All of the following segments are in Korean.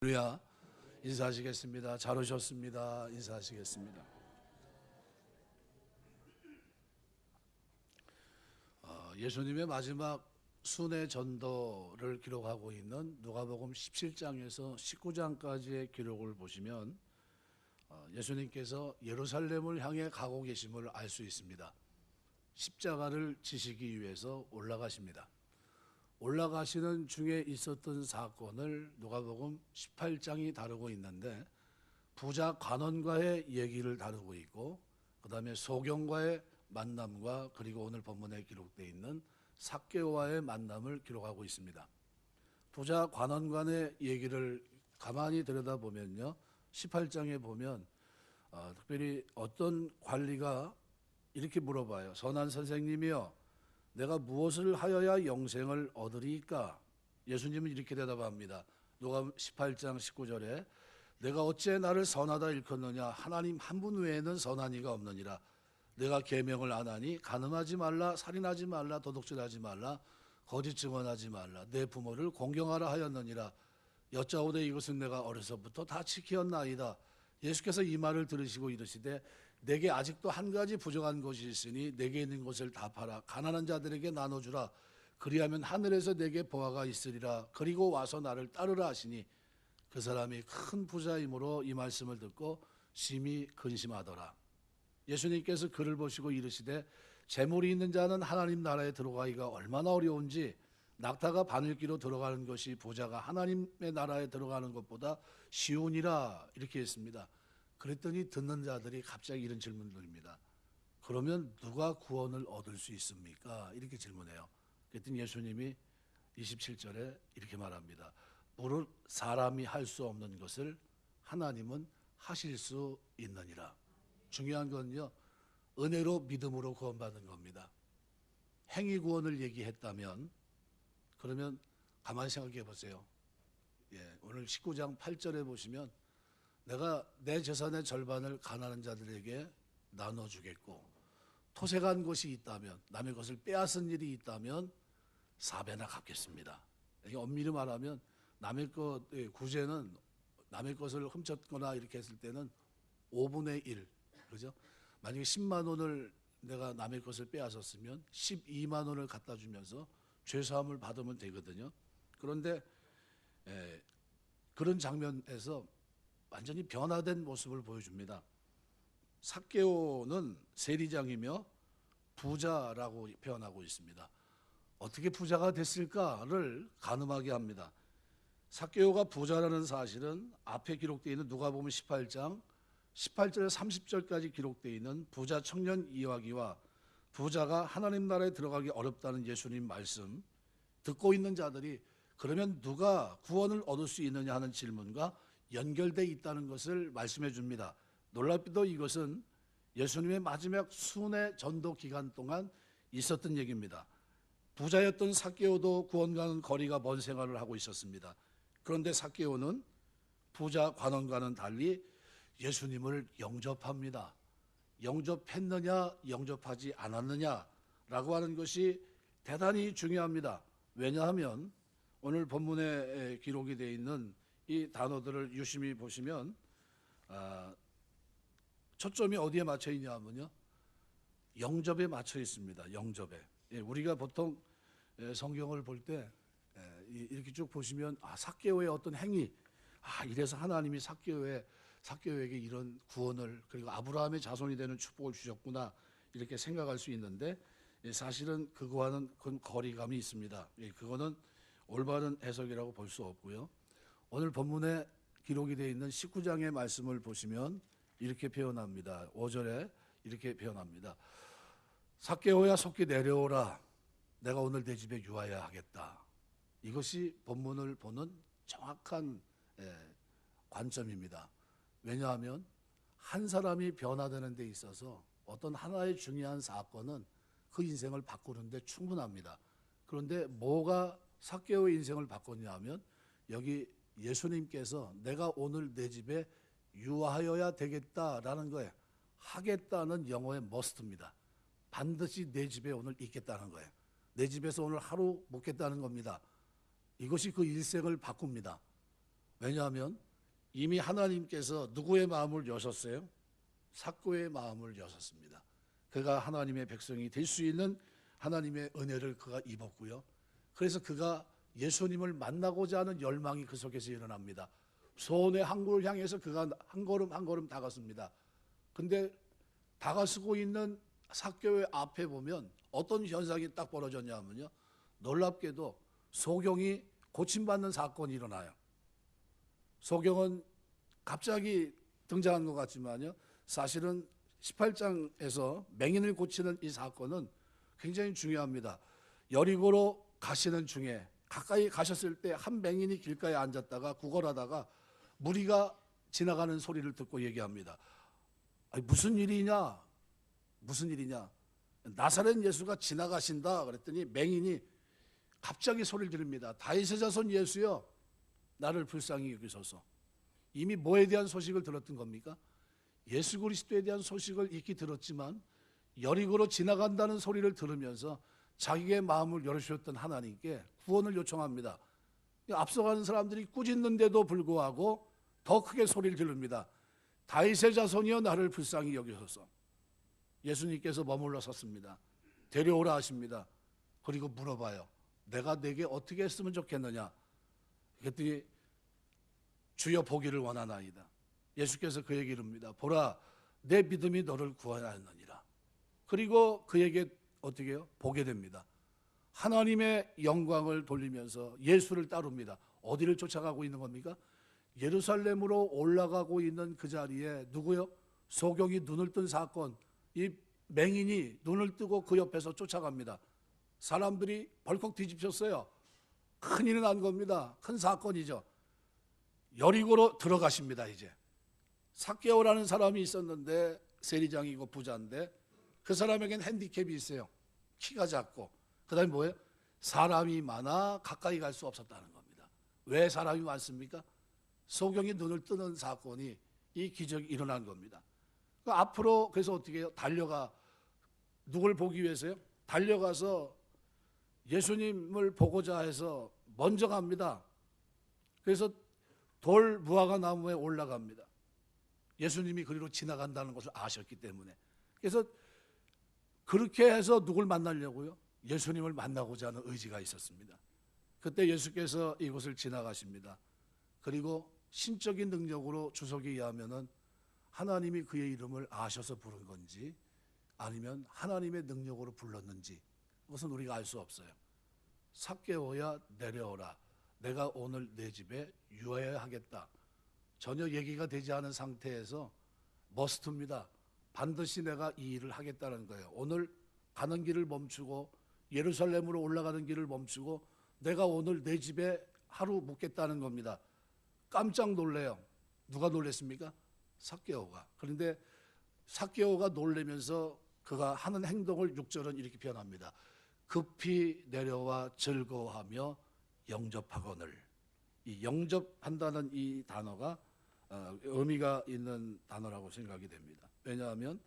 할렐루야. 인사하시겠습니다. 잘 오셨습니다. 인사하시겠습니다. 예수님의 마지막 순회 전도를 기록하고 있는 누가복음 17장에서 19장까지의 기록을 보시면 예수님께서 예루살렘을 향해 가고 계심을 알 수 있습니다. 십자가를 지시기 위해서 올라가십니다. 올라가시는 중에 있었던 사건을 누가복음 18장이 다루고 있는데, 부자 관원과의 얘기를 다루고 있고, 그 다음에 소경과의 만남과 그리고 오늘 본문에 기록되어 있는 삭개오와의 만남을 기록하고 있습니다. 부자 관원간의 얘기를 가만히 들여다보면요, 18장에 보면 특별히 어떤 관리가 이렇게 물어봐요. 선한 선생님이여, 내가 무엇을 하여야 영생을 얻으리까? 예수님은 이렇게 대답합니다. 누가 18장 19절에 내가 어찌 나를 선하다 일컫느냐? 하나님 한 분 외에는 선한 이가 없느니라. 내가 계명을 안 하니 간음하지 말라, 살인하지 말라, 도둑질하지 말라, 거짓 증언하지 말라, 내 부모를 공경하라 하였느니라. 여짜오되 이것은 내가 어려서부터 다 지키었나이다. 예수께서 이 말을 들으시고 이르시되 내게 아직도 한 가지 부족한 것이 있으니 내게 있는 것을 다 팔아 가난한 자들에게 나눠주라. 그리하면 하늘에서 내게 보화가 있으리라. 그리고 와서 나를 따르라 하시니 그 사람이 큰 부자이므로 이 말씀을 듣고 심히 근심하더라. 예수님께서 그를 보시고 이르시되 재물이 있는 자는 하나님 나라에 들어가기가 얼마나 어려운지, 낙타가 바늘기로 들어가는 것이 부자가 하나님의 나라에 들어가는 것보다 쉬우니라. 이렇게 했습니다. 그랬더니 듣는 자들이 갑자기 이런 질문을 드립니다. 그러면 누가 구원을 얻을 수 있습니까? 이렇게 질문해요. 그랬더니 예수님이 27절에 이렇게 말합니다. 무릇 사람이 할 수 없는 것을 하나님은 하실 수 있느니라. 중요한 건요, 은혜로 믿음으로 구원받는 겁니다. 행위 구원을 얘기했다면, 그러면 가만히 생각해 보세요. 오늘 19장 8절에 보시면 내가 내 재산의 절반을 가난한 자들에게 나눠주겠고, 토색한 것이 있다면, 남의 것을 빼앗은 일이 있다면 4배나 갚겠습니다. 이게 엄밀히 말하면 남의 것 구제는 남의 것을 훔쳤거나 이렇게 했을 때는 5분의 1, 그죠? 만약에 10만 원을 내가 남의 것을 빼앗았으면 12만 원을 갖다 주면서 죄사함을 받으면 되거든요. 그런데 그런 장면에서 완전히 변화된 모습을 보여줍니다. 삭개오는 세리장이며 부자라고 표현하고 있습니다. 어떻게 부자가 됐을까를 가늠하게 합니다. 삭개오가 부자라는 사실은 앞에 기록되어 있는 누가복음 18장 18절에서 30절까지 기록되어 있는 부자 청년 이야기와 부자가 하나님 나라에 들어가기 어렵다는 예수님 말씀 듣고 있는 자들이 그러면 누가 구원을 얻을 수 있느냐 하는 질문과 연결되어 있다는 것을 말씀해 줍니다. 놀랍게도 이것은 예수님의 마지막 순회 전도 기간 동안 있었던 얘기입니다. 부자였던 삭개오도 구원과는 거리가 먼 생활을 하고 있었습니다. 그런데 삭개오는 부자 관원과는 달리 예수님을 영접합니다. 영접했느냐 영접하지 않았느냐라고 하는 것이 대단히 중요합니다. 왜냐하면 오늘 본문에 기록이 되어 있는 이 단어들을 유심히 보시면 초점이 어디에 맞춰 있냐면요, 영접에 맞춰 있습니다. 영접에. 우리가 보통 성경을 볼 때 이렇게 쭉 보시면 삭개오의 어떤 행위, 이래서 하나님이 삭개오에게 이런 구원을, 그리고 아브라함의 자손이 되는 축복을 주셨구나, 이렇게 생각할 수 있는데 사실은 그거와는 큰 거리감이 있습니다. 그거는 올바른 해석이라고 볼 수 없고요. 오늘 본문에 기록이 되어 있는 19장의 말씀을 보시면 이렇게 표현합니다. 5절에 이렇게 표현합니다. 삭개오야 속히 내려오라. 내가 오늘 내 집에 유하여야 하겠다. 이것이 본문을 보는 정확한 관점입니다. 왜냐하면 한 사람이 변화되는 데 있어서 어떤 하나의 중요한 사건은 그 인생을 바꾸는 데 충분합니다. 그런데 뭐가 삭개오의 인생을 바꿨냐 하면 여기 예수님께서 내가 오늘 내 집에 유하여야 되겠다라는 거예요. 하겠다는 영어의 must입니다. 반드시 내 집에 오늘 있겠다는 거예요. 내 집에서 오늘 하루 묵겠다는 겁니다. 이것이 그 일생을 바꿉니다. 왜냐하면 이미 하나님께서 누구의 마음을 여셨어요? 삭개오의 마음을 여셨습니다. 그가 하나님의 백성이 될 수 있는 하나님의 은혜를 그가 입었고요. 그래서 그가 예수님을 만나고자 하는 열망이 그 속에서 일어납니다. 소원의 항구를 향해서 그가 한 걸음 한 걸음 다갔습니다. 근데 다가서고 있는 삭개오의 앞에 보면 어떤 현상이 딱 벌어졌냐면요, 놀랍게도 소경이 고침받는 사건이 일어나요. 소경은 갑자기 등장한 것 같지만요, 사실은 18장에서 맹인을 고치는 이 사건은 굉장히 중요합니다. 여리고로 가시는 중에 가까이 가셨을 때 한 맹인이 길가에 앉았다가 구걸하다가 무리가 지나가는 소리를 듣고 얘기합니다. 아니, 무슨 일이냐? 무슨 일이냐? 나사렛 예수가 지나가신다. 그랬더니 맹인이 갑자기 소리를 지릅니다. 다윗의 자손 예수여, 나를 불쌍히 여기소서. 이미 뭐에 대한 소식을 들었던 겁니까? 예수 그리스도에 대한 소식을 익히 들었지만 여리고로 지나간다는 소리를 들으면서 자기의 마음을 열어주셨던 하나님께 구원을 요청합니다. 앞서가는 사람들이 꾸짖는데도 불구하고 더 크게 소리를 지릅니다. 다윗의 자손이여, 나를 불쌍히 여기소서. 예수님께서 머물러 섰습니다. 데려오라 하십니다. 그리고 물어봐요. 내가 내게 어떻게 했으면 좋겠느냐? 그랬더니 주여 보기를 원하나이다. 예수께서 그에게 이릅니다. 보라, 내 믿음이 너를 구원하였느니라. 그리고 그에게 어떻게 해요? 보게 됩니다. 하나님의 영광을 돌리면서 예수를 따릅니다. 어디를 쫓아가고 있는 겁니까? 예루살렘으로 올라가고 있는 그 자리에 누구요? 소경이 눈을 뜬 사건, 이 맹인이 눈을 뜨고 그 옆에서 쫓아갑니다. 사람들이 벌컥 뒤집혔어요. 큰일이 난 겁니다. 큰 사건이죠. 여리고로 들어가십니다. 이제 삭개오라는 사람이 있었는데 세리장이고 부자인데 그 사람에겐 핸디캡이 있어요. 키가 작고, 그 다음에 뭐예요? 사람이 많아 가까이 갈 수 없었다는 겁니다. 왜 사람이 많습니까? 소경이 눈을 뜨는 사건이, 이 기적이 일어난 겁니다. 앞으로 그래서 어떻게 해요? 달려가, 누굴 보기 위해서요? 달려가서 예수님을 보고자 해서 먼저 갑니다. 그래서 돌 무화과 나무에 올라갑니다. 예수님이 그리로 지나간다는 것을 아셨기 때문에. 그래서 그렇게 해서 누굴 만나려고요? 예수님을 만나고자 하는 의지가 있었습니다. 그때 예수께서 이곳을 지나가십니다. 그리고 신적인 능력으로 주석에 의하면은 하나님이 그의 이름을 아셔서 부른 건지 아니면 하나님의 능력으로 불렀는지 그것은 우리가 알 수 없어요. 삭개오야, 내려오라. 내가 오늘 내 집에 유하여야 하겠다. 전혀 얘기가 되지 않은 상태에서 머스트입니다. 반드시 내가 이 일을 하겠다는 거예요. 오늘 가는 길을 멈추고 예루살렘으로 올라가는 길을 멈추고 내가 오늘 내 집에 하루 묵겠다는 겁니다. 깜짝 놀래요. 누가 놀랬습니까? 삭개오가. 그런데 삭개오가 놀라면서 그가 하는 행동을 6절은 이렇게 표현합니다. 급히 내려와 즐거워하며 영접하거늘. 이 영접한다는 이 단어가 의미가 있는 단어라고 생각이 됩니다. 왜냐하면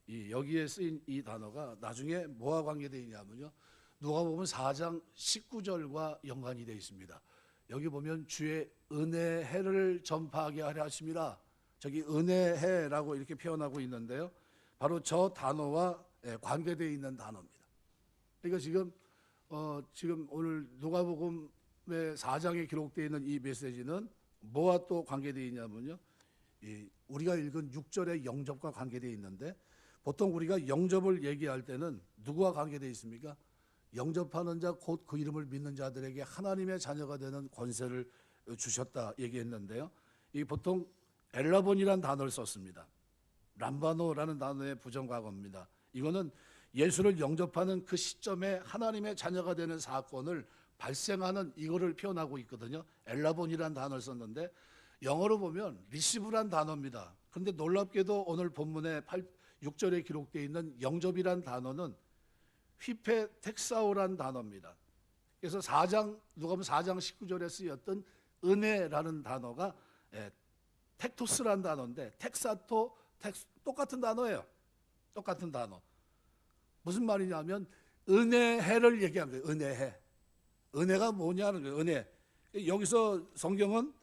여기에 쓰인 이 단어가 나중에 뭐와 관계되어 있냐면요, 누가복음 4장 19절과 연관이 되어 있습니다. 여기 보면 주의 은혜해를 전파하게 하려 하심이라. 저기 은혜해라고 이렇게 표현하고 있는데요, 바로 저 단어와 관계되어 있는 단어입니다. 그러니까 지금 오늘 누가복음의 4장에 기록되어 있는 이 메시지는 뭐와 또 관계되어 있냐면요, 우리가 읽은 6절의 영접과 관계되어 있는데, 보통 우리가 영접을 얘기할 때는 누구와 관계되어 있습니까? 영접하는 자 곧 그 이름을 믿는 자들에게 하나님의 자녀가 되는 권세를 주셨다 얘기했는데요, 이 보통 엘라본이라는 단어를 썼습니다. 람바노라는 단어의 부정과거입니다. 이거는 예수를 영접하는 그 시점에 하나님의 자녀가 되는 사건을 발생하는 이거를 표현하고 있거든요. 엘라본이라는 단어를 썼는데 영어로 보면 리시브란 단어입니다. 그런데 놀랍게도 오늘 본문의 6절에 기록되어 있는 영접이란 단어는 휘페텍사오란 단어입니다. 그래서 누가복음 4장 19절에 쓰였던 은혜라는 단어가 텍토스란 단어인데 똑같은 단어예요. 똑같은 단어. 무슨 말이냐면 은혜해를 얘기한 거예요. 은혜해. 은혜가 뭐냐는 거예요. 은혜. 여기서 성경은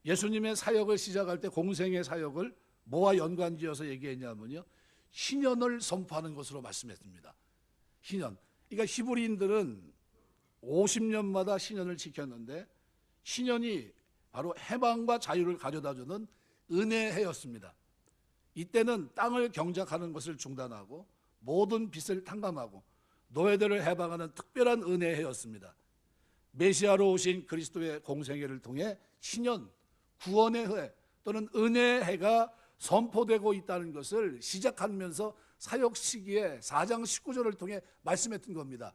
예수님의 사역을 시작할 때 공생의 사역을 뭐와 연관지어서 얘기했냐면요, 신년을 선포하는 것으로 말씀했습니다. 신년. 그러니까 히브리인들은 50년마다 신년을 지켰는데, 신년이 바로 해방과 자유를 가져다주는 은혜해였습니다. 이때는 땅을 경작하는 것을 중단하고 모든 빚을 탕감하고 노예들을 해방하는 특별한 은혜해였습니다. 메시아로 오신 그리스도의 공생애를 통해 신년, 구원의 해 또는 은혜의 해가 선포되고 있다는 것을 시작하면서 사역 시기에 4장 19절을 통해 말씀했던 겁니다.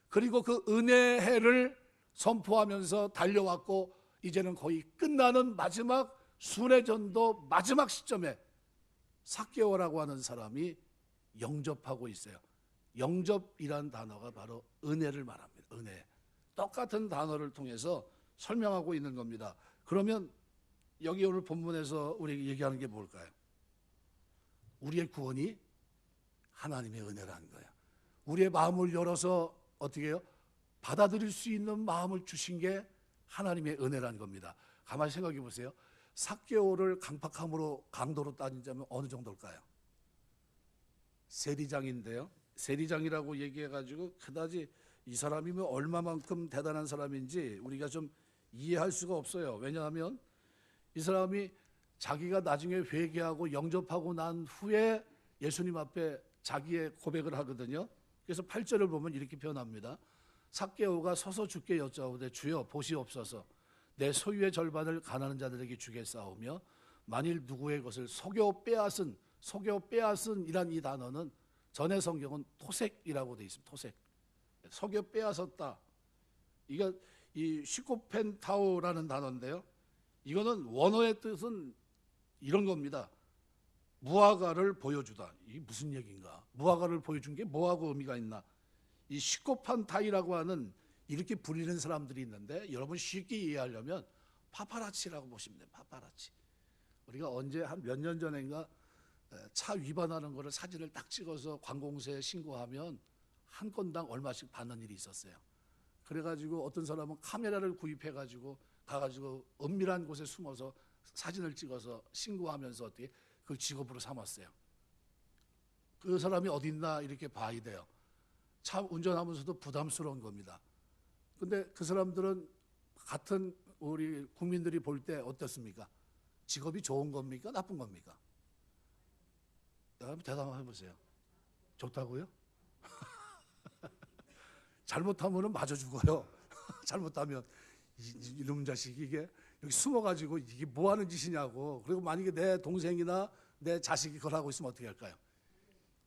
그리고 그 은혜의 해를 선포하면서 달려왔고, 이제는 거의 끝나는 마지막 순회전도 마지막 시점에 삭개오라고 하는 사람이 영접하고 있어요. 영접이란 단어가 바로 은혜를 말합니다. 은혜. 똑같은 단어를 통해서 설명하고 있는 겁니다. 그러면 여기 오늘 본문에서 우리에게 얘기하는 게 뭘까요? 우리의 구원이 하나님의 은혜라는 거예요. 우리의 마음을 열어서 어떻게 해요? 받아들일 수 있는 마음을 주신 게 하나님의 은혜라는 겁니다. 가만히 생각해 보세요. 삭개오를 강팍함으로 강도로 따지자면 어느 정도일까요? 세리장인데요. 세리장이라고 얘기해가지고 그다지 이 사람이면 얼마만큼 대단한 사람인지 우리가 좀 이해할 수가 없어요. 왜냐하면 이 사람이 자기가 나중에 회개하고 영접하고 난 후에 예수님 앞에 자기의 고백을 하거든요. 그래서 8절을 보면 이렇게 표현합니다. 삭개오가 서서 주께 여짜오되 주여 보시옵소서, 내 소유의 절반을 가난한 자들에게 주겠사오며 만일 누구의 것을 속여 빼앗은 이란 이 단어는 전의 성경은 토색이라고 되어 있습니다. 토색. 속여 빼앗았다. 이거 이 시코펜타오라는 단어인데요. 이거는 원어의 뜻은 이런 겁니다. 무화과를 보여주다. 이게 무슨 얘기인가? 무화과를 보여준 게 뭐하고 의미가 있나? 이 시코판타이라고 하는 이렇게 불리는 사람들이 있는데, 여러분 쉽게 이해하려면 파파라치라고 보시면 돼요. 파파라치. 우리가 언제 한 몇 년 전인가 차 위반하는 거를 사진을 딱 찍어서 관공서에 신고하면 한 건당 얼마씩 받는 일이 있었어요. 그래가지고 어떤 사람은 카메라를 구입해가지고 가가지고 은밀한 곳에 숨어서 사진을 찍어서 신고하면서 어떻게 그걸 직업으로 삼았어요. 그 사람이 어디 있나 이렇게 봐야 돼요. 차 운전하면서도 부담스러운 겁니다. 근데 그 사람들은 같은 우리 국민들이 볼 때 어떻습니까? 직업이 좋은 겁니까? 나쁜 겁니까? 여러분 대답해 보세요. 좋다고요? 잘못하면 맞아 죽어요. 잘못하면 이놈 자식이 이게 여기 숨어가지고 이게 뭐 하는 짓이냐고. 그리고 만약에 내 동생이나 내 자식이 그걸 하고 있으면 어떻게 할까요?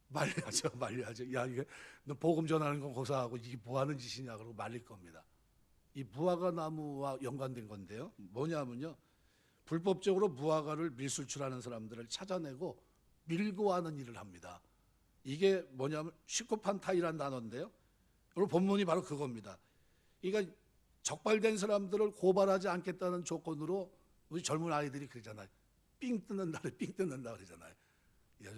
말려야죠. 야, 이게 너 복음 전하는 건 고사하고 이게 뭐 하는 짓이냐 그러고 말릴 겁니다. 이 무화과 나무와 연관된 건데요. 뭐냐면요, 불법적으로 무화과를 밀수출하는 사람들을 찾아내고 밀고 하는 일을 합니다. 이게 뭐냐면 시코판타이라는 단어인데요. 오늘 본문이 바로 그겁니다. 그러니까 적발된 사람들을 고발하지 않겠다는 조건으로 우리 젊은 아이들이 그러잖아요. 삥 뜯는다 그러잖아요. 야,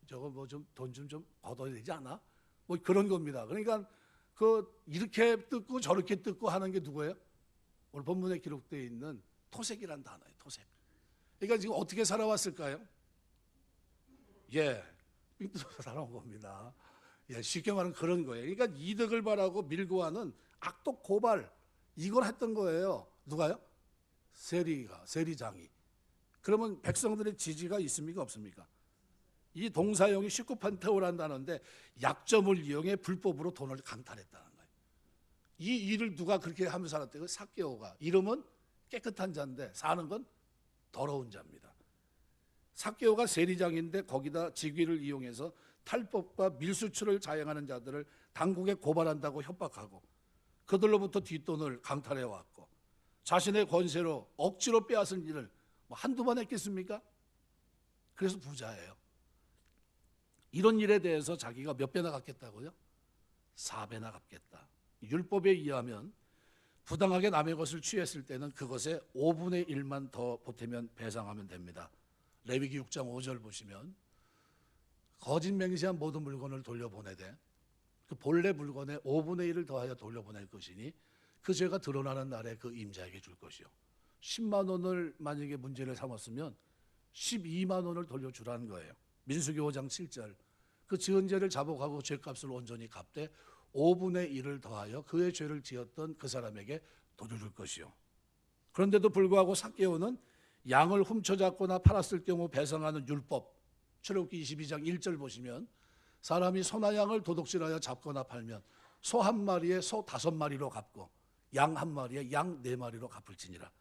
저거 뭐 좀 돈 좀 걷어야 되지 않아? 뭐 그런 겁니다. 그러니까 그 이렇게 뜯고 저렇게 뜯고 하는 게 누구예요? 오늘 본문에 기록되어 있는 토색이란 단어예요. 토색. 그러니까 지금 어떻게 살아왔을까요? 예, 삥 뜯어서 살아온 겁니다. 예, 쉽게 말하면 그런 거예요. 그러니까 이득을 바라고 밀고 하는 악독 고발, 이걸 했던 거예요. 누가요? 세리장이. 그러면 백성들의 지지가 있습니까? 없습니까? 이 동사형이 시코판테오라는 단어인데 약점을 이용해 불법으로 돈을 강탈했다는 거예요. 이 일을 누가 그렇게 하면서 살았대요? 삭개오가. 이름은 깨끗한 자인데 사는 건 더러운 자입니다. 삭개오가 세리장인데 거기다 직위를 이용해서 탈법과 밀수출을 자행하는 자들을 당국에 고발한다고 협박하고 그들로부터 뒷돈을 강탈해왔고 자신의 권세로 억지로 빼앗은 일을 뭐 한두 번 했겠습니까? 그래서 부자예요. 이런 일에 대해서 자기가 몇 배나 갚겠다고요? 4배나 갚겠다. 율법에 의하면 부당하게 남의 것을 취했을 때는 그것의 5분의 1만 더 보태면 배상하면 됩니다. 레위기 6장 5절 보시면 거짓 맹세한 모든 물건을 돌려보내되 그 본래 물건의 5분의 1을 더하여 돌려보낼 것이니 그 죄가 드러나는 날에 그 임자에게 줄 것이요 10만 원을 만약에 문제를 삼았으면 12만 원을 돌려주라는 거예요. 민수기 5장 7절. 그 지은 죄를 자복하고 죄값을 온전히 갚되 5분의 1을 더하여 그의 죄를 지었던 그 사람에게 돌려줄 것이요. 그런데도 불구하고 삭개오는 양을 훔쳐잡거나 팔았을 경우 배상하는 율법, 출애굽기 22장 1절 보시면 사람이 소나 양을 도둑질하여 잡거나 팔면 소 한 마리에 소 5마리로 갚고 양 한 마리에 양 4마리로 갚을지니라.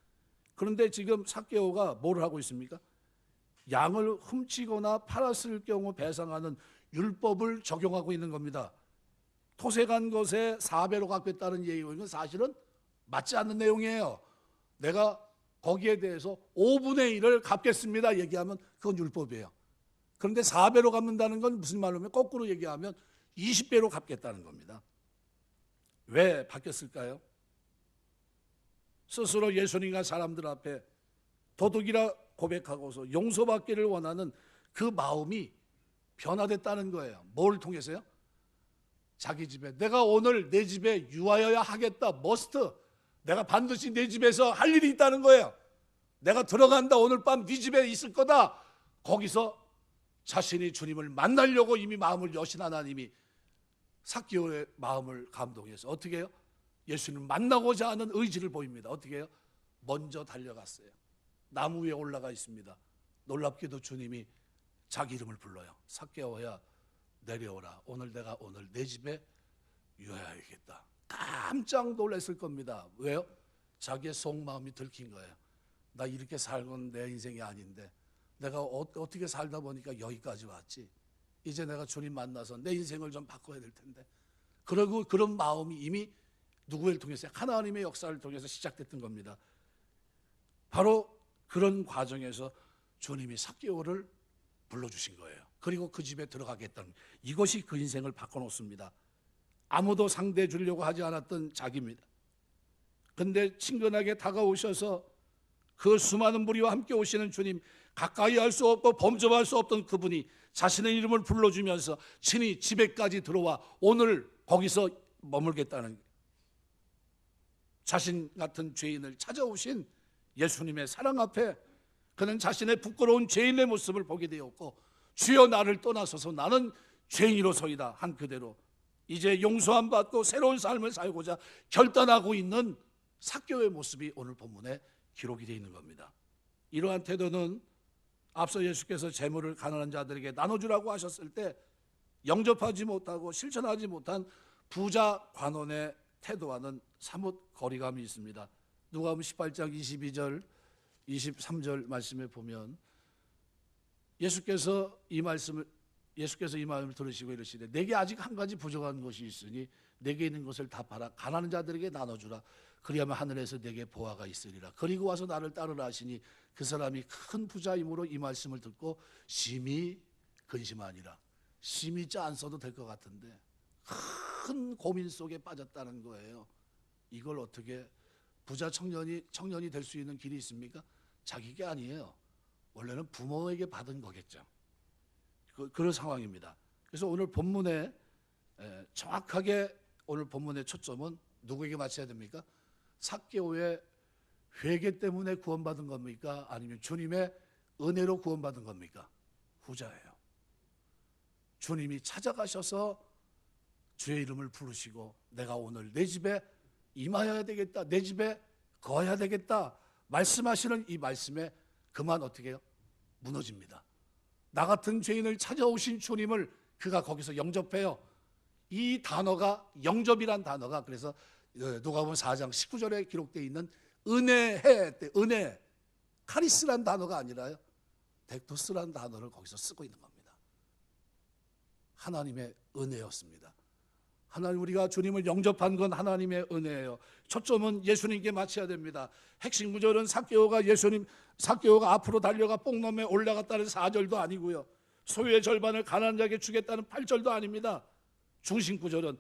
그런데 지금 삭개오가 뭘 하고 있습니까? 양을 훔치거나 팔았을 경우 배상하는 율법을 적용하고 있는 겁니다. 토색한 것에 4배로 갚겠다는 얘기고 이건 사실은 맞지 않는 내용이에요. 내가 거기에 대해서 5분의 1을 갚겠습니다 얘기하면 그건 율법이에요. 그런데 4배로 갚는다는 건 무슨 말이냐면 거꾸로 얘기하면 20배로 갚겠다는 겁니다. 왜 바뀌었을까요? 스스로 예수님과 사람들 앞에 도둑이라 고백하고서 용서받기를 원하는 그 마음이 변화됐다는 거예요. 뭘 통해서요? 자기 집에 내가 오늘 내 집에 유하여야 하겠다. 머스트. 내가 반드시 내 집에서 할 일이 있다는 거예요. 내가 들어간다. 오늘 밤 네 집에 있을 거다. 거기서 자신이 주님을 만나려고 이미 마음을 여신 하나님이 삭개오의 마음을 감동해서 어떻게 해요? 예수님을 만나고자 하는 의지를 보입니다. 어떻게 해요? 먼저 달려갔어요. 나무 위에 올라가 있습니다. 놀랍게도 주님이 자기 이름을 불러요. 삭개오야 내려오라. 오늘 내가 오늘 내 집에 유하여야겠다. 깜짝 놀랐을 겁니다. 왜요? 자기의 속마음이 들킨 거예요. 나 이렇게 살건 내 인생이 아닌데 내가 어떻게 살다 보니까 여기까지 왔지. 이제 내가 주님 만나서 내 인생을 좀 바꿔야 될 텐데. 그리고 그런 마음이 이미 누구를 통해서 하나님의 역사를 통해서 시작됐던 겁니다. 바로 그런 과정에서 주님이 삭개오를 불러주신 거예요. 그리고 그 집에 들어가겠다는 이것이 그 인생을 바꿔놓습니다. 아무도 상대해 주려고 하지 않았던 자기입니다. 그런데 친근하게 다가오셔서 그 수많은 무리와 함께 오시는 주님, 가까이 할 수 없고 범접할 수 없던 그분이 자신의 이름을 불러주면서 친히 집에까지 들어와 오늘 거기서 머물겠다는 자신 같은 죄인을 찾아오신 예수님의 사랑 앞에 그는 자신의 부끄러운 죄인의 모습을 보게 되었고 주여 나를 떠나소서 나는 죄인으로서이다 한 그대로 이제 용서함 받고 새로운 삶을 살고자 결단하고 있는 삭개오의 모습이 오늘 본문에 기록이 되어 있는 겁니다. 이러한 태도는 앞서 예수께서 재물을 가난한 자들에게 나눠주라고 하셨을 때 영접하지 못하고 실천하지 못한 부자 관원의 태도와는 사뭇 거리감이 있습니다. 누가복음 18장 22절 23절 말씀에 보면 예수께서 이 말씀을 들으시고 이르시되 내게 아직 한 가지 부족한 것이 있으니 내게 있는 것을 다 팔아 가난한 자들에게 나눠주라. 그리하면 하늘에서 내게 보화가 있으리라. 그리고 와서 나를 따르라 하시니 그 사람이 큰 부자이므로 이 말씀을 듣고 심히 근심하니라. 심히 안 써도 될 것 같은데 큰 고민 속에 빠졌다는 거예요. 이걸 어떻게 부자 청년이 될 수 있는 길이 있습니까? 자기게 아니에요. 원래는 부모에게 받은 거겠죠. 그런 상황입니다. 그래서 오늘 본문에 정확하게 오늘 본문의 초점은 누구에게 맞춰야 됩니까? 삭개오의 회개 때문에 구원받은 겁니까? 아니면 주님의 은혜로 구원받은 겁니까? 후자예요. 주님이 찾아가셔서 주의 이름을 부르시고 내가 오늘 내 집에 임하여야 되겠다. 내 집에 거해야 되겠다. 말씀하시는 이 말씀에 그만 어떻게 해요? 무너집니다. 나 같은 죄인을 찾아오신 주님을 그가 거기서 영접해요. 이 단어가 영접이란 단어가 그래서 누가복음 4장 19절에 기록되어 있는 은혜해 때 은혜 카리스란 단어가 아니라요. 덱토스란 단어를 거기서 쓰고 있는 겁니다. 하나님의 은혜였습니다. 하나님 우리가 주님을 영접한 건 하나님의 은혜예요. 초점은 예수님께 맞춰야 됩니다. 핵심 구절은 삭개오가 앞으로 달려가 뽕놈에 올라갔다는 4절도 아니고요. 소유의 절반을 가난한 자에게 주겠다는 8절도 아닙니다. 중심 구절은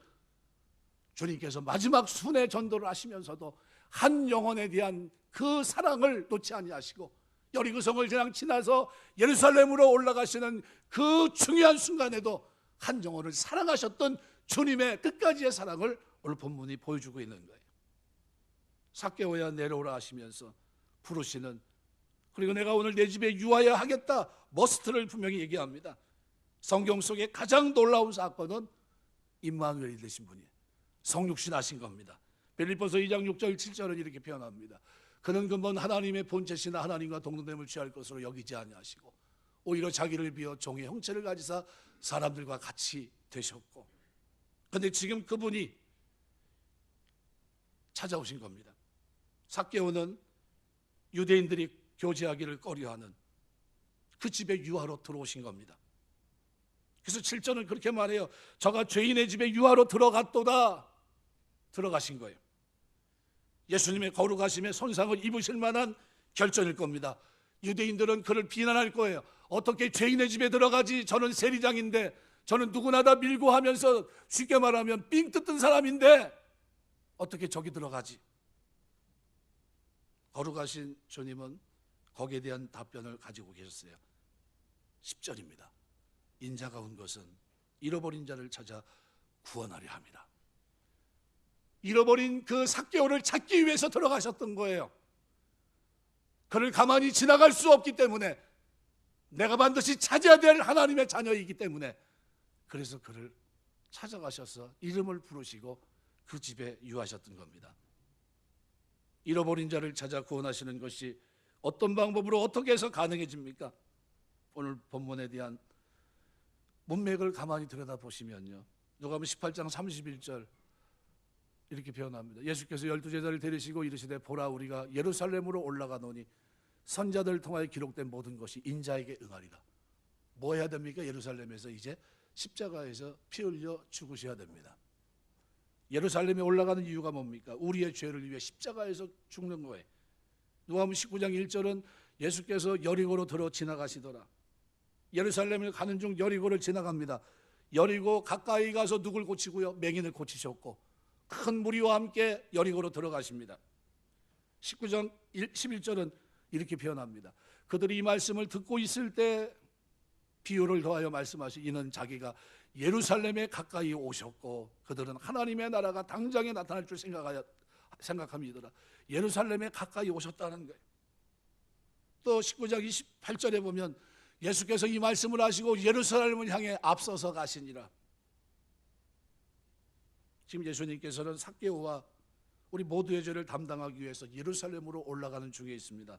주님께서 마지막 순회 전도를 하시면서도 한 영혼에 대한 그 사랑을 놓지 아니하시고 여리고성을 그냥 지나서 예루살렘으로 올라가시는 그 중요한 순간에도 한 영혼을 사랑하셨던 주님의 끝까지의 사랑을 오늘 본문이 보여주고 있는 거예요. 삭개오야 내려오라 하시면서 부르시는, 그리고 내가 오늘 내 집에 유하여 하겠다, 머스트를 분명히 얘기합니다. 성경 속에 가장 놀라운 사건은 임마누엘이 되신 분이에요. 성육신 하신 겁니다. 빌립보서 2장 6절 7절은 이렇게 표현합니다. 그는 근본 하나님의 본체시나 하나님과 동등됨을 취할 것으로 여기지 아니하시고 오히려 자기를 비어 종의 형체를 가지사 사람들과 같이 되셨고, 그런데 지금 그분이 찾아오신 겁니다. 삭개오는 유대인들이 교제하기를 꺼려하는 그 집에 유하로 들어오신 겁니다. 그래서 7절은 그렇게 말해요. 저가 죄인의 집에 유하로 들어갔도다. 들어가신 거예요. 예수님의 거룩하심에 손상을 입으실 만한 결정일 겁니다. 유대인들은 그를 비난할 거예요. 어떻게 죄인의 집에 들어가지? 저는 세리장인데, 저는 누구나 다 밀고 하면서 쉽게 말하면 삥 뜯은 사람인데 어떻게 저기 들어가지? 거룩하신 주님은 거기에 대한 답변을 가지고 계셨어요. 10절입니다. 인자가 온 것은 잃어버린 자를 찾아 구원하려 합니다. 잃어버린 그 삭개오를 찾기 위해서 들어가셨던 거예요. 그를 가만히 지나갈 수 없기 때문에, 내가 반드시 찾아야 될 하나님의 자녀이기 때문에, 그래서 그를 찾아가셔서 이름을 부르시고 그 집에 유하셨던 겁니다. 잃어버린 자를 찾아 구원하시는 것이 어떤 방법으로 어떻게 해서 가능해집니까? 오늘 본문에 대한 문맥을 가만히 들여다보시면요, 누가복음 18장 31절 이렇게 표현합니다. 예수께서 12제자를 데리시고 이르시되 보라, 우리가 예루살렘으로 올라가노니 선자들을 통하여 기록된 모든 것이 인자에게 응하리라. 뭐 해야 됩니까? 예루살렘에서 이제 십자가에서 피 흘려 죽으셔야 됩니다. 예루살렘에 올라가는 이유가 뭡니까? 우리의 죄를 위해 십자가에서 죽는 거예요. 누가복음 19장 1절은 예수께서 여리고로 들어 지나가시더라. 예루살렘을 가는 중 여리고를 지나갑니다. 여리고 가까이 가서 누굴 고치고요? 맹인을 고치셨고 큰 무리와 함께 여리고로 들어가십니다. 19장 11절은 이렇게 표현합니다. 그들이 이 말씀을 듣고 있을 때 비유를 더하여 말씀하시, 이는 자기가 예루살렘에 가까이 오셨고 그들은 하나님의 나라가 당장에 나타날 줄 생각함이더라. 예루살렘에 가까이 오셨다는 거예요. 또 19장 28절에 보면 예수께서 이 말씀을 하시고 예루살렘을 향해 앞서서 가시니라. 지금 예수님께서는 삭개오와 우리 모두의 죄를 담당하기 위해서 예루살렘으로 올라가는 중에 있습니다.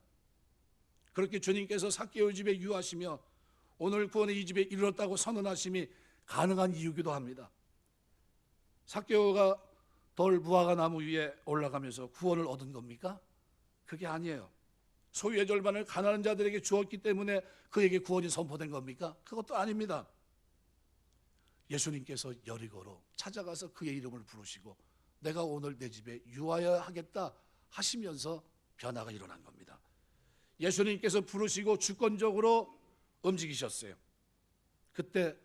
그렇게 주님께서 삭개오 집에 유하시며 오늘 구원의 이 집에 이르렀다고 선언하심이 가능한 이유기도 합니다. 삭개오가 돌 무화과 나무 위에 올라가면서 구원을 얻은 겁니까? 그게 아니에요. 소유의 절반을 가난한 자들에게 주었기 때문에 그에게 구원이 선포된 겁니까? 그것도 아닙니다. 예수님께서 여리고로 찾아가서 그의 이름을 부르시고 내가 오늘 내 집에 유하여 하겠다 하시면서 변화가 일어난 겁니다. 예수님께서 부르시고 주권적으로 움직이셨어요. 그때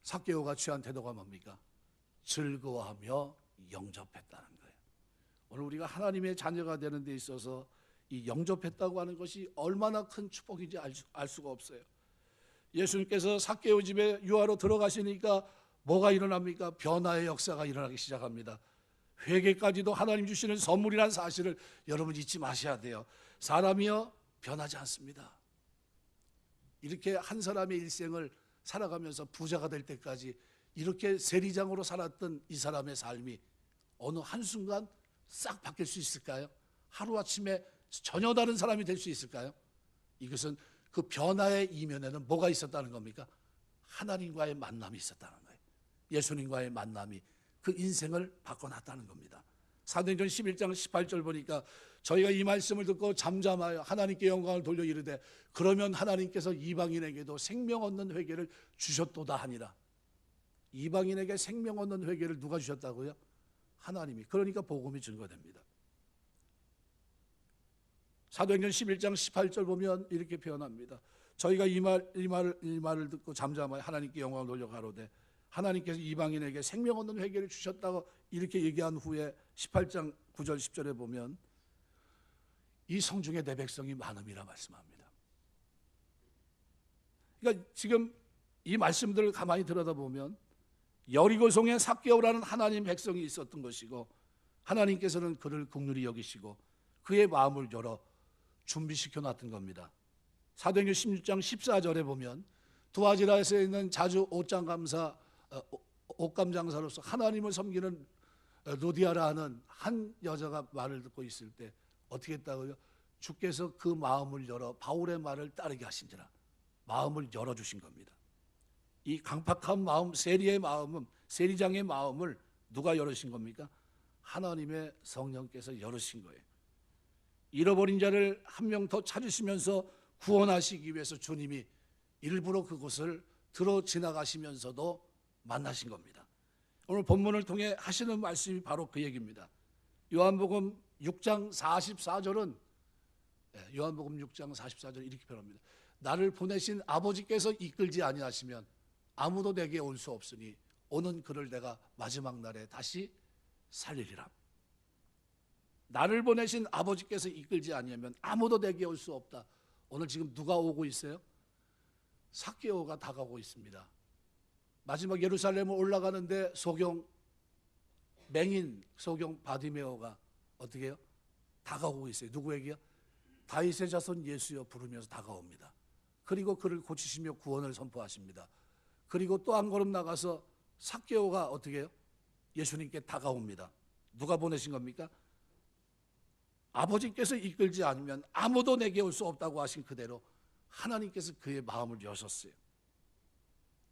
삭개오가 취한 태도가 뭡니까? 즐거워하며 영접했다는 거예요. 오늘 우리가 하나님의 자녀가 되는 데 있어서 이 영접했다고 하는 것이 얼마나 큰 축복인지 알 수가 없어요. 예수님께서 삭개오 집에 유하로 들어가시니까 뭐가 일어납니까? 변화의 역사가 일어나기 시작합니다. 회개까지도 하나님 주시는 선물이라는 사실을 여러분 잊지 마셔야 돼요. 사람이요 변하지 않습니다. 이렇게 한 사람의 일생을 살아가면서 부자가 될 때까지 이렇게 세리장으로 살았던 이 사람의 삶이 어느 한순간 싹 바뀔 수 있을까요? 하루아침에 전혀 다른 사람이 될 수 있을까요? 이것은 그 변화의 이면에는 뭐가 있었다는 겁니까? 하나님과의 만남이 있었다는 거예요. 예수님과의 만남이 그 인생을 바꿔놨다는 겁니다. 사도행전 11장 18절 보니까 저희가 이 말씀을 듣고 잠잠하여 하나님께 영광을 돌려 이르되 그러면 하나님께서 이방인에게도 생명 얻는 회개를 주셨도다 하니라. 이방인에게 생명 얻는 회개를 누가 주셨다고요? 하나님이. 그러니까 복음이 증거됩니다. 사도행전 11장 18절 보면 이렇게 표현합니다. 저희가 이 말을 듣고 잠잠하여 하나님께 영광을 돌려 가로되 하나님께서 이방인에게 생명 얻는 회개를 주셨다고 이렇게 얘기한 후에 18장 9절 10절에 보면 이 성중에 내 백성이 많음이라 말씀합니다. 그러니까 지금 이 말씀들을 가만히 들여다보면 여리고성에 삭개오라는 하나님 백성이 있었던 것이고 하나님께서는 그를 긍휼히 여기시고 그의 마음을 열어 준비시켜 놨던 겁니다. 사도행전 16장 14절에 보면 두아지라에서 있는 자주 옷감 장사로서 하나님을 섬기는 루디아라 하는 한 여자가 말을 듣고 있을 때 어떻게 했다고요? 주께서 그 마음을 열어 바울의 말을 따르게 하신지라. 마음을 열어주신 겁니다. 이 강팍한 마음, 세리장의 마음을 누가 열으신 겁니까? 하나님의 성령께서 열으신 거예요. 잃어버린 자를 한 명 더 찾으시면서 구원하시기 위해서 주님이 일부러 그곳을 들어 지나가시면서도 만나신 겁니다. 오늘 본문을 통해 하시는 말씀이 바로 그 얘기입니다. 요한복음 6장 44절은 요한복음 6장 44절 이렇게 표현합니다. 나를 보내신 아버지께서 이끌지 아니하시면 아무도 내게 올 수 없으니 오는 그를 내가 마지막 날에 다시 살리리라. 나를 보내신 아버지께서 이끌지 아니하면 아무도 내게 올 수 없다. 오늘 지금 누가 오고 있어요? 삭개오가 다가오고 있습니다. 마지막 예루살렘을 올라가는데 소경 바디메오가 어떻게 해요? 다가오고 있어요. 누구에게요? 다윗의 자손 예수여 부르면서 다가옵니다. 그리고 그를 고치시며 구원을 선포하십니다. 그리고 또 한 걸음 나가서 삭개오가 어떻게 해요? 예수님께 다가옵니다. 누가 보내신 겁니까? 아버지께서 이끌지 않으면 아무도 내게 올 수 없다고 하신 그대로 하나님께서 그의 마음을 여셨어요.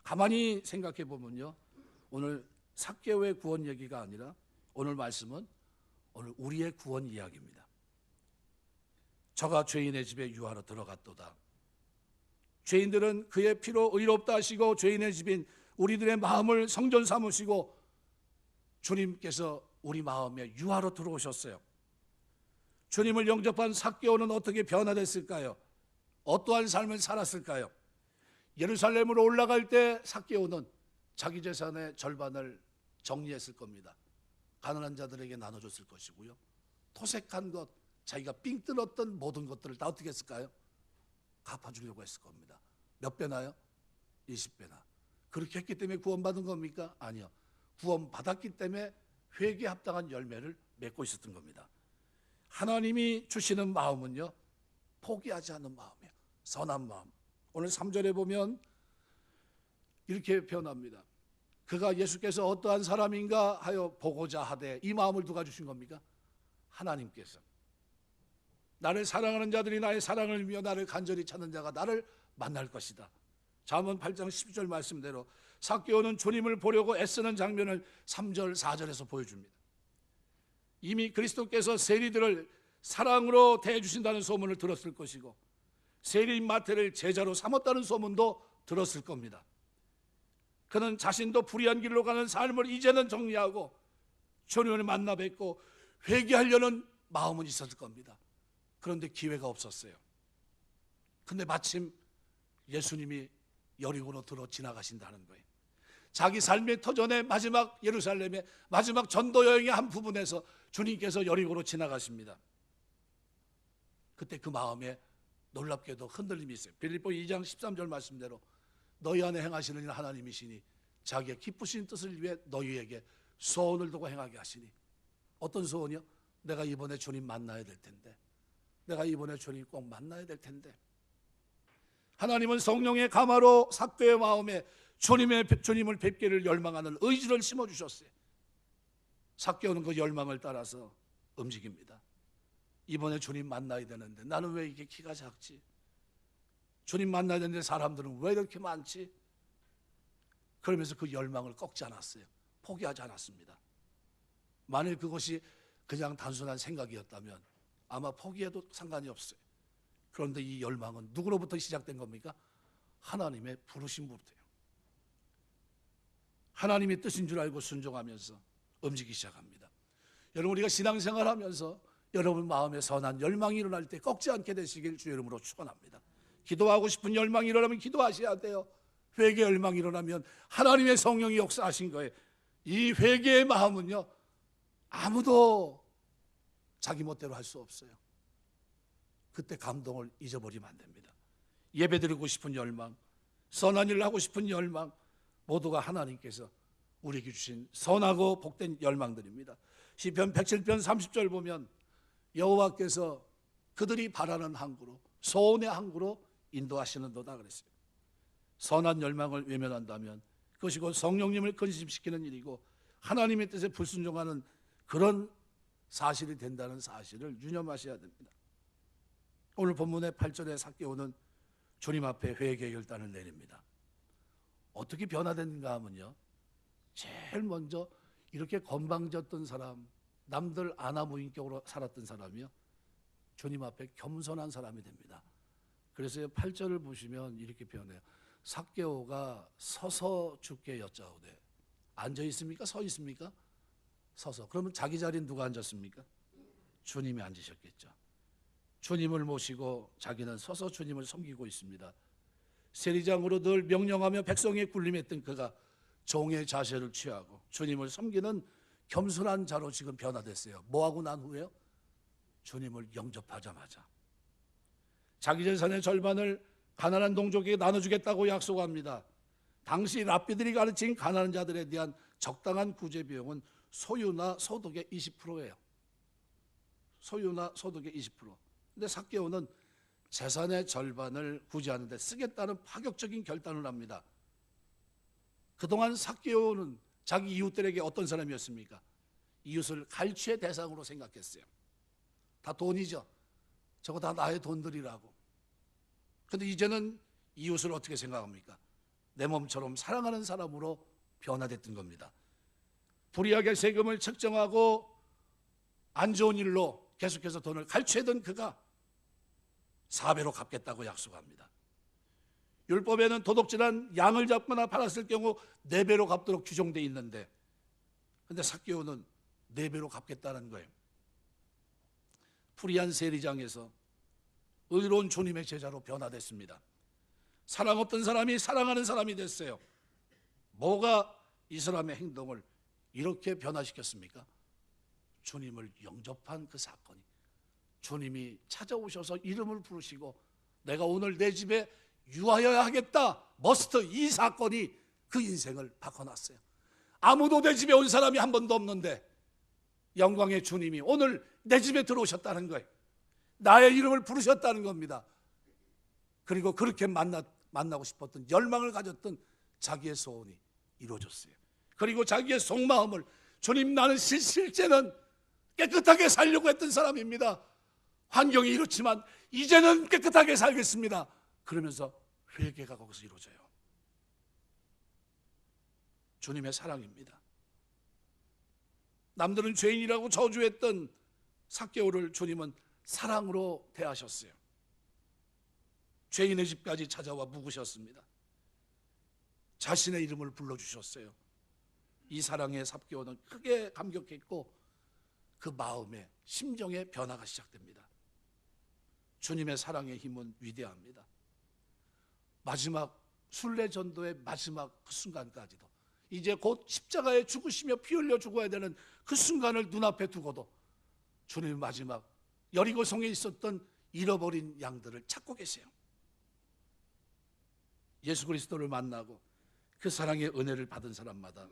가만히 생각해 보면요, 오늘 삭개오의 구원 얘기가 아니라 오늘 말씀은 오늘 우리의 구원 이야기입니다. 저가 죄인의 집에 유하러 들어갔도다. 죄인들은 그의 피로 의롭다 하시고 죄인의 집인 우리들의 마음을 성전 삼으시고 주님께서 우리 마음에 유하러 들어오셨어요. 주님을 영접한 삭개오는 어떻게 변화됐을까요? 어떠한 삶을 살았을까요? 예루살렘으로 올라갈 때 삭개오는 자기 재산의 절반을 정리했을 겁니다. 가난한 자들에게 나눠줬을 것이고요. 토색한 것, 자기가 삥 뜯었던 모든 것들을 다 어떻게 했을까요? 갚아주려고 했을 겁니다. 몇 배나요? 20배나. 그렇게 했기 때문에 구원받은 겁니까? 아니요. 구원받았기 때문에 회개에 합당한 열매를 맺고 있었던 겁니다. 하나님이 주시는 마음은요, 포기하지 않는 마음이에요. 선한 마음. 오늘 3절에 보면 이렇게 표현합니다. 그가 예수께서 어떠한 사람인가 하여 보고자 하되, 이 마음을 누가 주신 겁니까? 하나님께서. 나를 사랑하는 자들이 나의 사랑을 위하여 나를 간절히 찾는 자가 나를 만날 것이다. 잠언 8장 12절 말씀대로 삭개오는 주님을 보려고 애쓰는 장면을 3절 4절에서 보여줍니다. 이미 그리스도께서 세리들을 사랑으로 대해주신다는 소문을 들었을 것이고 세리인 마태를 제자로 삼았다는 소문도 들었을 겁니다. 그는 자신도 불의한 길로 가는 삶을 이제는 정리하고 주님을 만나 뵙고 회개하려는 마음은 있었을 겁니다. 그런데 기회가 없었어요. 근데 마침 예수님이 여리고로 들어 지나가신다는 거예요. 자기 삶의 터전의 마지막 예루살렘의 마지막 전도 여행의 한 부분에서 주님께서 여리고로 지나가십니다. 그때 그 마음에 놀랍게도 흔들림이 있어요. 빌립보 2장 13절 말씀대로 너희 안에 행하시는 일 하나님이시니 자기의 기쁘신 뜻을 위해 너희에게 소원을 두고 행하게 하시니. 어떤 소원이요? 내가 이번에 주님 만나야 될 텐데, 내가 이번에 주님 꼭 만나야 될 텐데. 하나님은 성령의 감화로 삭개의 마음에 주님을 뵙기를 열망하는 의지를 심어주셨어요. 삭개오는 그 열망을 따라서 움직입니다. 이번에 주님 만나야 되는데 나는 왜 이렇게 키가 작지? 주님 만나야 되는데 사람들은 왜 이렇게 많지? 그러면서 그 열망을 꺾지 않았어요. 포기하지 않았습니다. 만일 그것이 그냥 단순한 생각이었다면 아마 포기해도 상관이 없어요. 그런데 이 열망은 누구로부터 시작된 겁니까? 하나님의 부르심부터요. 하나님의 뜻인 줄 알고 순종하면서 움직이기 시작합니다. 여러분, 우리가 신앙생활하면서 여러분 마음에 선한 열망이 일어날 때 꺾지 않게 되시길 주의 이름으로 축원합니다. 기도하고 싶은 열망이 일어나면 기도하셔야 돼요. 회개 열망이 일어나면 하나님의 성령이 역사하신 거예요. 이 회개의 마음은요, 아무도 자기 멋대로 할 수 없어요. 그때 감동을 잊어버리면 안 됩니다. 예배드리고 싶은 열망, 선한 일을 하고 싶은 열망, 모두가 하나님께서 우리에게 주신 선하고 복된 열망들입니다. 시편 107편 30절 보면 여호와께서 그들이 바라는 항구로, 소원의 항구로 인도하시는도다 그랬어요. 선한 열망을 외면한다면 그것이 곧 성령님을 근심시키는 일이고 하나님의 뜻에 불순종하는 그런 사실이 된다는 사실을 유념하셔야 됩니다. 오늘 본문의 8절에 삭개오는 주님 앞에 회개 결단을 내립니다. 어떻게 변화됐는가 하면요, 제일 먼저 이렇게 건방졌던 사람, 남들 아나무인격으로 살았던 사람이요, 주님 앞에 겸손한 사람이 됩니다. 그래서 8절을 보시면 이렇게 표현해요. 삭개오가 서서 주께 여짜오되. 앉아 있습니까? 서 있습니까? 서서. 그러면 자기 자리는 누가 앉았습니까? 주님이 앉으셨겠죠. 주님을 모시고 자기는 서서 주님을 섬기고 있습니다. 세리장으로 늘 명령하며 백성에 군림했던 그가 종의 자세를 취하고 주님을 섬기는 겸손한 자로 지금 변화됐어요. 뭐하고 난 후에요? 주님을 영접하자마자 자기 재산의 절반을 가난한 동족에게 나눠주겠다고 약속합니다. 당시 랍비들이 가르친 가난한 자들에 대한 적당한 구제 비용은 소유나 소득의 20%예요. 소유나 소득의 20%. 근데 삭개오는 재산의 절반을 구제하는데 쓰겠다는 파격적인 결단을 합니다. 그동안 삭개오는 자기 이웃들에게 어떤 사람이었습니까? 이웃을 갈취의 대상으로 생각했어요. 다 돈이죠. 저거 다 나의 돈들이라고. 그런데 이제는 이웃을 어떻게 생각합니까? 내 몸처럼 사랑하는 사람으로 변화됐던 겁니다. 불이하게 세금을 책정하고 안 좋은 일로 계속해서 돈을 갈취하던 그가 4배로 갚겠다고 약속합니다. 율법에는 도둑질한 양을 잡거나 팔았을 경우 4배로 갚도록 규정되어 있는데, 그런데 삭개오는 4배로 갚겠다는 거예요. 불의한 세리장에서 의로운 주님의 제자로 변화됐습니다. 사랑 없던 사람이 사랑하는 사람이 됐어요. 뭐가 이 사람의 행동을 이렇게 변화시켰습니까? 주님을 영접한 그 사건이, 주님이 찾아오셔서 이름을 부르시고 내가 오늘 내 집에 유하여야 하겠다, 머스트, 이 사건이 그 인생을 바꿔놨어요. 아무도 내 집에 온 사람이 한 번도 없는데 영광의 주님이 오늘 내 집에 들어오셨다는 거예요. 나의 이름을 부르셨다는 겁니다. 그리고 그렇게 만나고 싶었던 열망을 가졌던 자기의 소원이 이루어졌어요. 그리고 자기의 속마음을, 주님, 나는 실제는 깨끗하게 살려고 했던 사람입니다. 환경이 이렇지만 이제는 깨끗하게 살겠습니다. 그러면서 회개가 거기서 이루어져요. 주님의 사랑입니다. 남들은 죄인이라고 저주했던 삭개오를 주님은 사랑으로 대하셨어요. 죄인의 집까지 찾아와 묵으셨습니다. 자신의 이름을 불러주셨어요. 이 사랑에 삭개오는 크게 감격했고 그 마음에, 심정의 변화가 시작됩니다. 주님의 사랑의 힘은 위대합니다. 마지막 순례전도의 마지막 그 순간까지도, 이제 곧 십자가에 죽으시며 피 흘려 죽어야 되는 그 순간을 눈앞에 두고도 주님의 마지막 여리고성에 있었던 잃어버린 양들을 찾고 계세요. 예수 그리스도를 만나고 그 사랑의 은혜를 받은 사람마다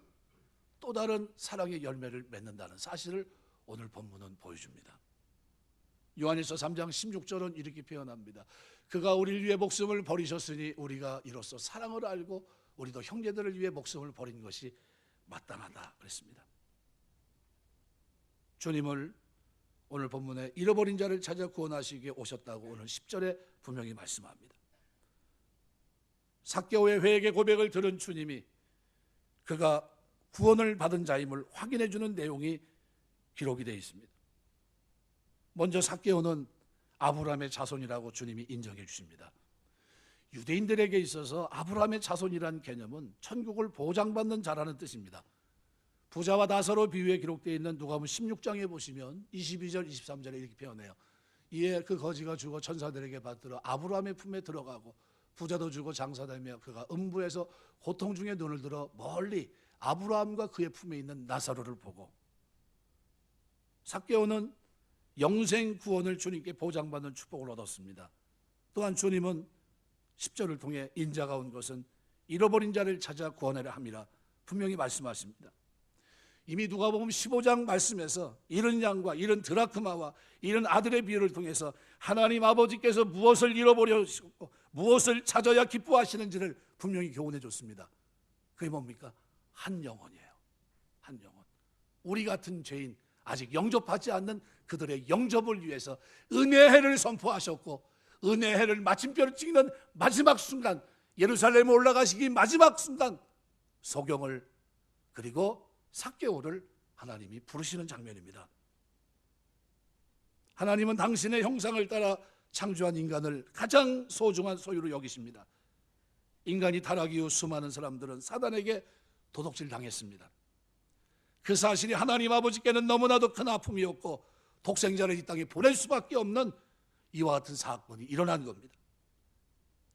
또 다른 사랑의 열매를 맺는다는 사실을 오늘 본문은 보여줍니다. 요한일서 3장 16절은 이렇게 표현합니다. 그가 우리를 위해 목숨을 버리셨으니 우리가 이로써 사랑을 알고 우리도 형제들을 위해 목숨을 버린 것이 마땅하다 그랬습니다. 주님을 오늘 본문에 잃어버린 자를 찾아 구원하시기에 오셨다고 오늘 10절에 분명히 말씀합니다. 삭개오의 회개 고백을 들은 주님이 그가 구원을 받은 자임을 확인해 주는 내용이 기록이 되어 있습니다. 먼저 삭개오는 아브라함의 자손이라고 주님이 인정해 주십니다. 유대인들에게 있어서 아브라함의 자손이라는 개념은 천국을 보장받는 자라는 뜻입니다. 부자와 나사로 비유에 기록되어 있는 누가복음 16장에 보시면 22절 23절에 이렇게 표현해요. 이에 그 거지가 죽어 천사들에게 받들어 아브라함의 품에 들어가고 부자도 죽어 장사되며 그가 음부에서 고통 중에 눈을 들어 멀리 아브라함과 그의 품에 있는 나사로를 보고, 삭개오는 영생 구원을 주님께 보장받는 축복을 얻었습니다. 또한 주님은 10절을 통해 인자가 온 것은 잃어버린 자를 찾아 구원하려 함이라 분명히 말씀하십니다. 이미 누가복음 15장 말씀에서 이런 양과 이런 드라크마와 이런 아들의 비유를 통해서 하나님 아버지께서 무엇을 잃어버리셨고 무엇을 찾아야 기뻐하시는지를 분명히 교훈해 줬습니다. 그게 뭡니까? 한 영혼이에요. 한 영혼. 우리 같은 죄인, 아직 영접하지 않는 그들의 영접을 위해서 은혜의 해를 선포하셨고, 은혜의 해를 마침표를 찍는 마지막 순간, 예루살렘에 올라가시기 마지막 순간 소경을 그리고 삭개오를 하나님이 부르시는 장면입니다. 하나님은 당신의 형상을 따라 창조한 인간을 가장 소중한 소유로 여기십니다. 인간이 타락 이후 수많은 사람들은 사단에게 도둑질 당했습니다. 그 사실이 하나님 아버지께는 너무나도 큰 아픔이었고 독생자를 이 땅에 보낼 수밖에 없는 이와 같은 사건이 일어난 겁니다.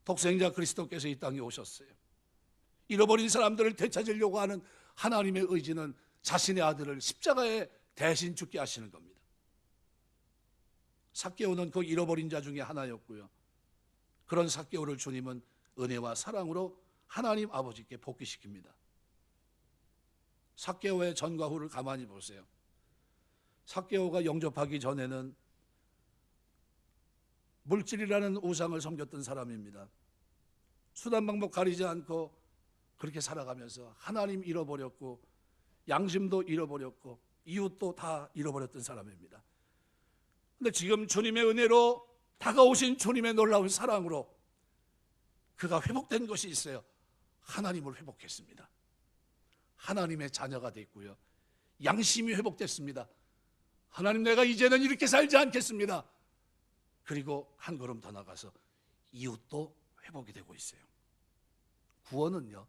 독생자 그리스도께서 이 땅에 오셨어요. 잃어버린 사람들을 되찾으려고 하는 하나님의 의지는 자신의 아들을 십자가에 대신 죽게 하시는 겁니다. 삭개오는 그 잃어버린 자 중에 하나였고요. 그런 삭개오를 주님은 은혜와 사랑으로 하나님 아버지께 복귀시킵니다. 삭개오의 전과 후를 가만히 보세요. 삭개오가 영접하기 전에는 물질이라는 우상을 섬겼던 사람입니다. 수단 방법 가리지 않고 그렇게 살아가면서 하나님 잃어버렸고 양심도 잃어버렸고 이웃도 다 잃어버렸던 사람입니다. 근데 지금 주님의 은혜로 다가오신 주님의 놀라운 사랑으로 그가 회복된 것이 있어요. 하나님을 회복했습니다. 하나님의 자녀가 됐고요. 양심이 회복됐습니다. 하나님, 내가 이제는 이렇게 살지 않겠습니다. 그리고 한 걸음 더 나가서 이웃도 회복이 되고 있어요. 구원은요,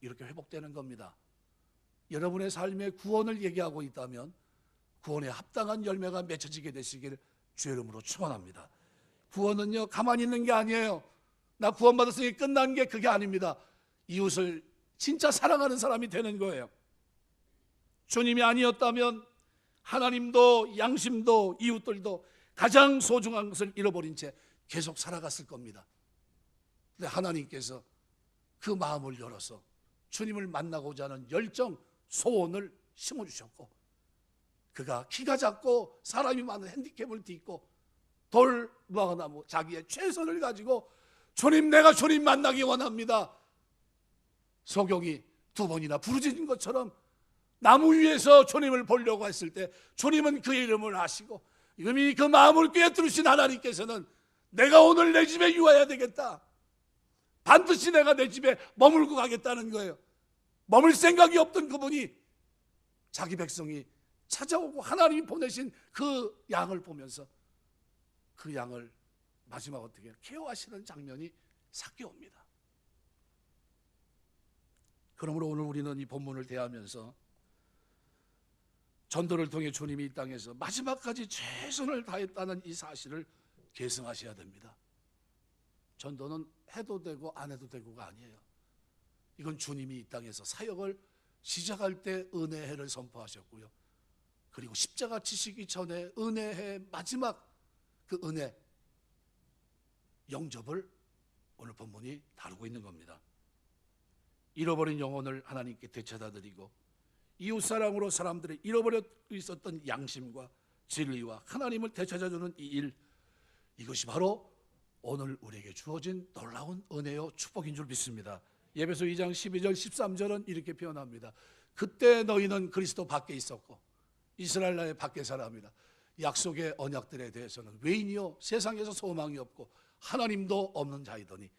이렇게 회복되는 겁니다. 여러분의 삶의 구원을 얘기하고 있다면 구원에 합당한 열매가 맺혀지게 되시길 주의 이름으로 축원합니다. 구원은요, 가만히 있는 게 아니에요. 나 구원받았으니 끝난 게 그게 아닙니다. 이웃을 진짜 사랑하는 사람이 되는 거예요. 주님이 아니었다면 하나님도 양심도 이웃들도 가장 소중한 것을 잃어버린 채 계속 살아갔을 겁니다. 근데 하나님께서 그 마음을 열어서 주님을 만나고자 하는 열정, 소원을 심어주셨고, 그가 키가 작고 사람이 많은 핸디캡을 딛고 돌, 무화과나무, 자기의 최선을 가지고 주님, 내가 주님 만나기 원합니다. 소경이 두 번이나 부르짖은 것처럼 나무 위에서 주님을 보려고 했을 때 주님은 그의 이름을 아시고 이미 그 마음을 꿰뚫으신 하나님께서는 내가 오늘 내 집에 유하여야 되겠다. 반드시 내가 내 집에 머물고 가겠다는 거예요. 머물 생각이 없던 그분이 자기 백성이 찾아오고 하나님이 보내신 그 양을 보면서 그 양을 마지막 어떻게 케어하시는 장면이 삭개오입니다. 그러므로 오늘 우리는 이 본문을 대하면서 전도를 통해 주님이 이 땅에서 마지막까지 최선을 다했다는 이 사실을 계승하셔야 됩니다. 전도는 해도 되고 안 해도 되고가 아니에요. 이건 주님이 이 땅에서 사역을 시작할 때 은혜의 해를 선포하셨고요. 그리고 십자가 지시기 전에 은혜의 해 마지막 그 은혜 영접을 오늘 본문이 다루고 있는 겁니다. 잃어버린 영혼을 하나님께 되찾아드리고 이웃사랑으로 사람들의 잃어버려 있었던 양심과 진리와 하나님을 되찾아주는 이 일, 이것이 바로 오늘 우리에게 주어진 놀라운 은혜요 축복인 줄 믿습니다. 예배소 2장 12절 13절은 이렇게 표현합니다. 그때 너희는 그리스도 밖에 있었고 이스라엘 나라의 밖에 사람이다. 약속의 언약들에 대해서는 외인이요 세상에서 소망이 없고 하나님도 없는 자이더니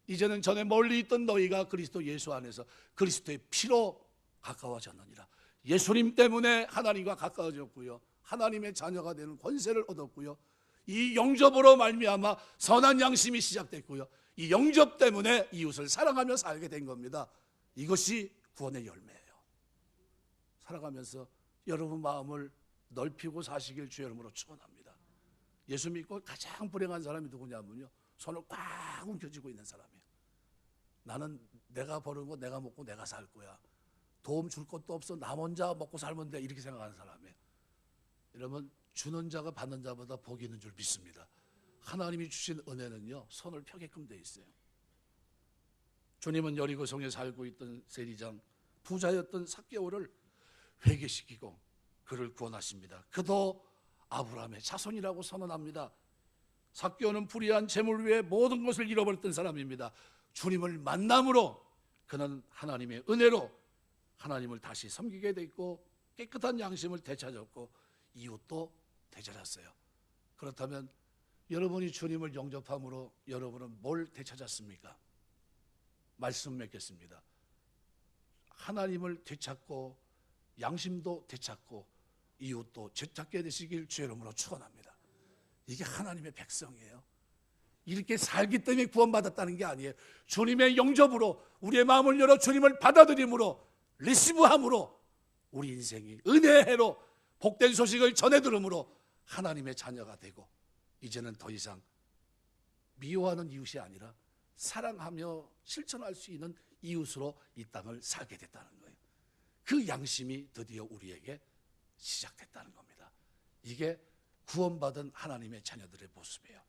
이제는 전에 멀리 있던 너희가 그리스도 예수 안에서 그리스도의 피로 가까워졌느니라. 예수님 때문에 하나님과 가까워졌고요, 하나님의 자녀가 되는 권세를 얻었고요, 이 영접으로 말미암아 선한 양심이 시작됐고요, 이 영접 때문에 이웃을 사랑하며 살게 된 겁니다. 이것이 구원의 열매예요. 살아가면서 여러분 마음을 넓히고 사시길 주의 이름으로 축원합니다. 예수 믿고 가장 불행한 사람이 누구냐면요, 손을 꽉 움켜쥐고 있는 사람이에요. 나는 내가 버는 거 내가 먹고 내가 살 거야. 도움 줄 것도 없어. 나 혼자 먹고 살면 돼. 이렇게 생각하는 사람이에요. 여러분, 주는 자가 받는 자보다 복이 있는 줄 믿습니다. 하나님이 주신 은혜는요, 손을 펴게끔 돼 있어요. 주님은 여리고성에 살고 있던 세리장 부자였던 삭개오를 회개시키고 그를 구원하십니다. 그도 아브라함의 자손이라고 선언합니다. 삭개오는 불의한 재물 위에 모든 것을 잃어버렸던 사람입니다. 주님을 만남으로 그는 하나님의 은혜로 하나님을 다시 섬기게 됐고 깨끗한 양심을 되찾았고 이웃도 되찾았어요. 그렇다면 여러분이 주님을 영접함으로 여러분은 뭘 되찾았습니까? 말씀 맺겠습니다. 하나님을 되찾고 양심도 되찾고 이웃도 되찾게 되시길 주의 이름으로 축원합니다. 이게 하나님의 백성이에요. 이렇게 살기 때문에 구원받았다는 게 아니에요. 주님의 영접으로 우리의 마음을 열어 주님을 받아들임으로 리시브함으로 우리 인생이 은혜로 복된 소식을 전해 들음으로 하나님의 자녀가 되고 이제는 더 이상 미워하는 이웃이 아니라 사랑하며 실천할 수 있는 이웃으로 이 땅을 살게 됐다는 거예요. 그 양심이 드디어 우리에게 시작됐다는 겁니다. 이게 구원받은 하나님의 자녀들의 모습이에요.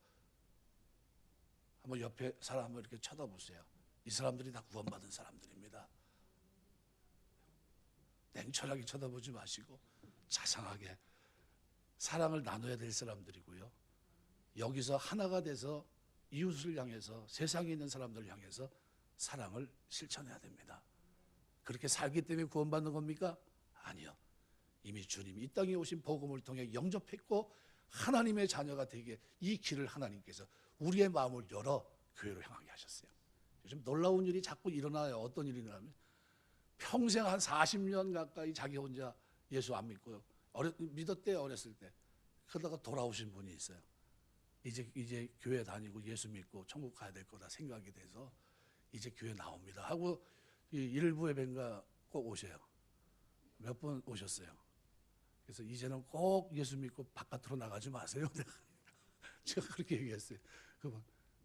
한번 옆에 사람을 이렇게 쳐다보세요. 이 사람들이 다 구원받은 사람들입니다. 냉철하게 쳐다보지 마시고 자상하게 사랑을 나눠야 될 사람들이고요. 여기서 하나가 돼서 이웃을 향해서 세상에 있는 사람들을 향해서 사랑을 실천해야 됩니다. 그렇게 살기 때문에 구원받는 겁니까? 아니요. 이미 주님이 이 땅에 오신 복음을 통해 영접했고 하나님의 자녀가 되게 이 길을 하나님께서 우리의 마음을 열어 교회로 향하게 하셨어요. 요즘 놀라운 일이 자꾸 일어나요. 어떤 일이 일어나면 평생 한 40년 가까이 자기 혼자 예수 안 믿고요. 믿었대요. 어렸을 때. 그러다가 돌아오신 분이 있어요. 이제 교회 다니고 예수 믿고 천국 가야 될 거다 생각이 돼서 이제 교회 나옵니다 하고 일부 예배인가 꼭 오셔요. 몇 번 오셨어요. 그래서 이제는 꼭 예수 믿고 바깥으로 나가지 마세요. 제가 그렇게 얘기했어요.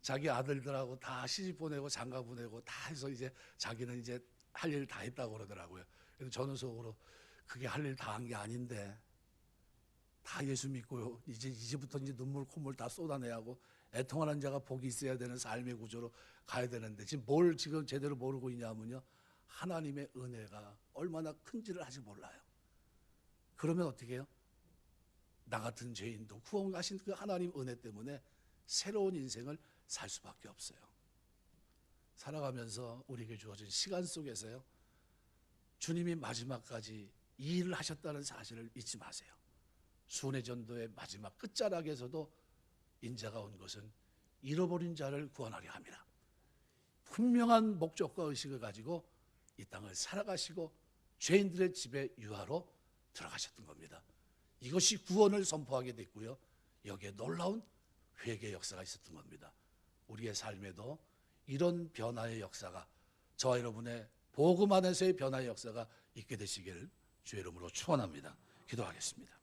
자기 아들들하고 다 시집 보내고 장가 보내고 다 해서 이제 자기는 이제 할 일 다 했다고 그러더라고요. 그래서 저는 속으로 그게 할 일 다 한 게 아닌데 다 예수 믿고요. 이제부터 이제 눈물 콧물 다 쏟아내야 하고 애통하는 자가 복이 있어야 되는 삶의 구조로 가야 되는데 지금 뭘 지금 제대로 모르고 있냐면요. 하나님의 은혜가 얼마나 큰지를 아직 몰라요. 그러면 어떻게 해요? 나 같은 죄인도 구원하신 그 하나님 은혜 때문에 새로운 인생을 살 수밖에 없어요. 살아가면서 우리에게 주어진 시간 속에서요. 주님이 마지막까지 이 일을 하셨다는 사실을 잊지 마세요. 순회 전도의 마지막 끝자락에서도 인자가 온 것은 잃어버린 자를 구원하려 함이라. 분명한 목적과 의식을 가지고 이 땅을 살아가시고 죄인들의 집에 유하로 들어가셨던 겁니다. 이것이 구원을 선포하게 됐고요. 여기에 놀라운 회개 역사가 있었던 겁니다. 우리의 삶에도 이런 변화의 역사가 저와 여러분의 복음 안에서의 변화의 역사가 있게 되시기를 주의 이름으로 축원합니다. 기도하겠습니다.